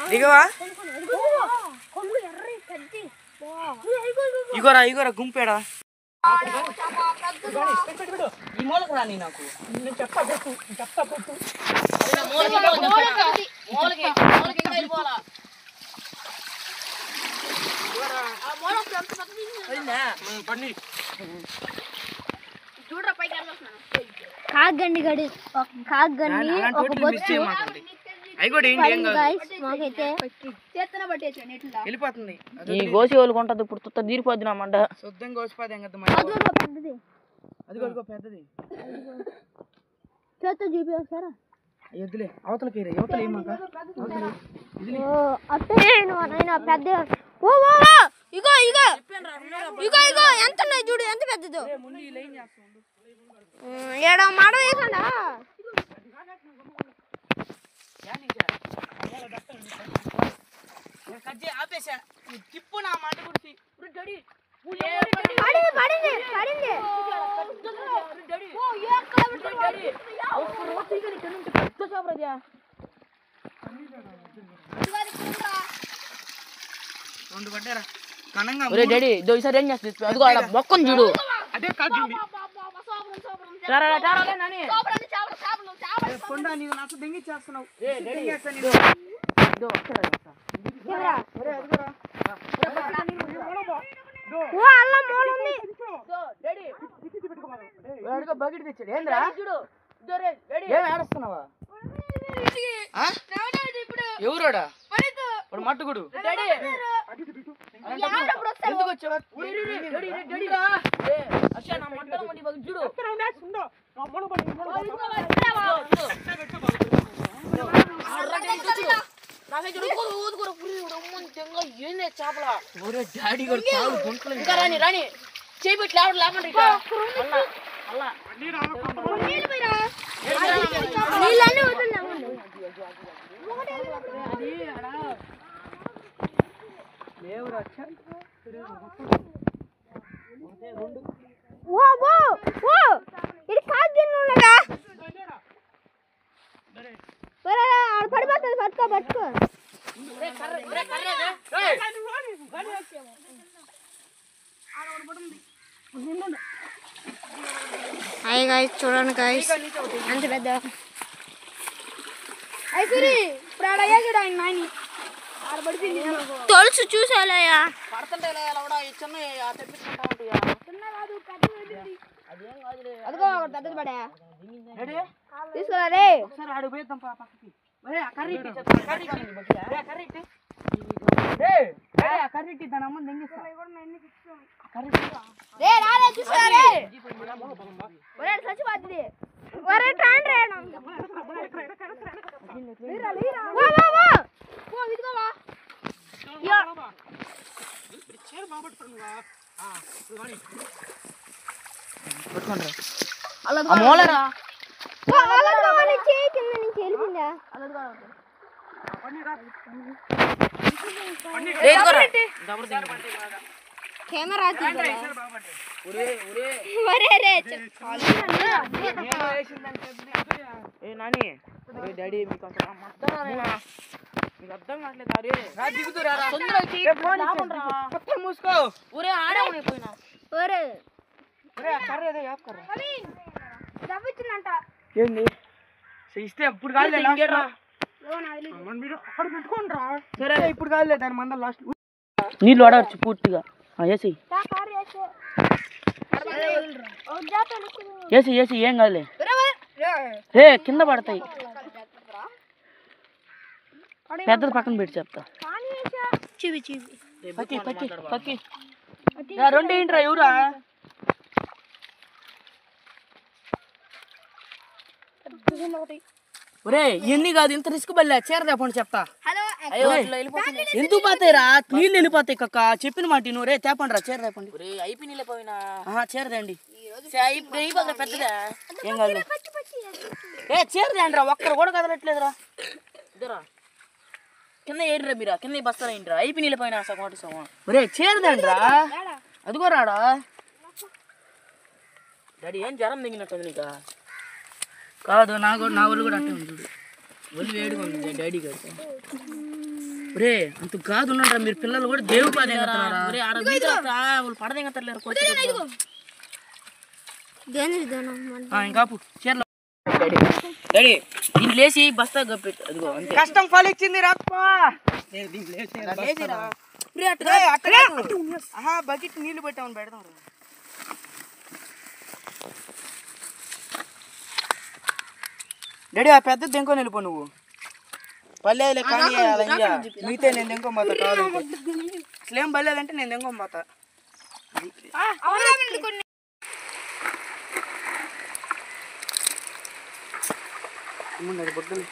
దిగవా ఇగోరా ఇగోరా గుంపేడా ఈ మూలకు రాని నాకు కాగండి గడి కాగండి ఒక బొచ్చు వెళ్ళిపోతుంది ఈ గోసి వాళ్ళు కొంటది ఇప్పుడు తుత్త తీరిపోద్ది నా మంట శుద్ధం కోసిపోద్ది అది పెద్దది చేత చూపిస్తారా ఎద్దులే అవతలకి యువతలు ఏమాక పెద్ద ఇగో ఇగో ఇగో ఇగో ఎంత ఉన్నాయి చూడు ఎంత పెద్దదో ఏడా మాట వేసండా ఆపేసా తిప్పు నా మాట గురించి రెండు పడ్డారా కనంగా డాడీ ఈసారి ఏం చేస్తుంది అదిగో ఆడ మొక్కను చూడు అదే కొండా నీకు నచ్చ దెంగి చేస్తున్నావు బకెట్ తెచ్చాడు ఏంద్రా ఏం ఏడుస్తున్నావా ఎవరోడా వాడు మట్టుకుడు ఎందుకు వచ్చావా చూడు చేపలా డాడీ ఇంకా రాని రాని చేపెట్టి లేవండి పడిపోతుంది పట్టుకో పట్టుకో హాయ్ గాయ్స్ చూడండి గాయ్స్ అంత పెద్ద తొలుసు చూసాలయ్యా పడుతుంటే చిన్న తెప్పించుకుంటా అదిగో పెద్దది పడా తీసుకురా రే ఒకసారి ఆడు పోయిద్దాం పక్కకి కర్రీ దాని అమ్మ దెంగిస్తా చచ్చిపోతుంది మూలరా కింద నుంచి వెళ్ళిందా కెమెరా నాని డాడీ మీకు అర్థం కావట్లేదు మూసుకో ఊరే ఆడేపోయినా ఏంది ఇస్తే ఇప్పుడు కాదు సరే ఇప్పుడు కాదులే దాని మంద లాస్ట్ నీళ్ళు వాడవచ్చు పూర్తిగా వేసి వేసి వేసి ఏం కాదులే ఏ కింద పడతాయి పెద్దది పక్కన పెట్టి చెప్తా పక్కి పక్కి పక్కి రెండు ఏంట్రా ఎవరా ఒరే ఎన్ని కాదు ఇంత రిస్క్ బల్లే చేరదేపండి చెప్తా ఎందుకు పోతాయిరా నీళ్ళు వెళ్ళిపోతాయి కక్క చెప్పిన మాట నువ్వు రే తేపండి రా చేరదేపండి అయిపోయి నీళ్ళే పోయినా చేరదండి పెద్దదా ఏం కాదు ఏ చేరదండి రా ఒక్కరు కూడా కదలట్లేదురా ఇద్దరా కింద ఏరిరా మీరా కింద బస్తాలు ఏంటిరా అయిపోయి నీళ్ళ పోయినా సగం సగం ఒరే చేరదండి రా అదిగో రాడా డాడీ ఏం జ్వరం దిగినట్టుంది నీకా కాదు నా ఒళ్ళు కూడా అట్టే ఉంది చూడు ఒళ్ళు వేడిగా ఉంది డాడీ గారు రే అంత కాదు ఉన్నారా మీరు పిల్లలు కూడా దేవుడు వాళ్ళు పడదేంగలేరు ఇంకా చీరలో డాడీ దీన్ని లేచి బస్తా గప్పెట్టు అదిగో అంతే కష్టం ఫలిచ్చింది రాప్పా బకెట్ నీళ్లు పెట్టామని పెడదాం డాడీ ఆ పెద్ద దెంకో వెళ్ళిపో నువ్వు పల్లెలే కానీ మిగతా నేను దెంకో పోతా కావాలి అసలు ఏం పర్లేదంటే నేను దెంకో పోతా బొడ్డలు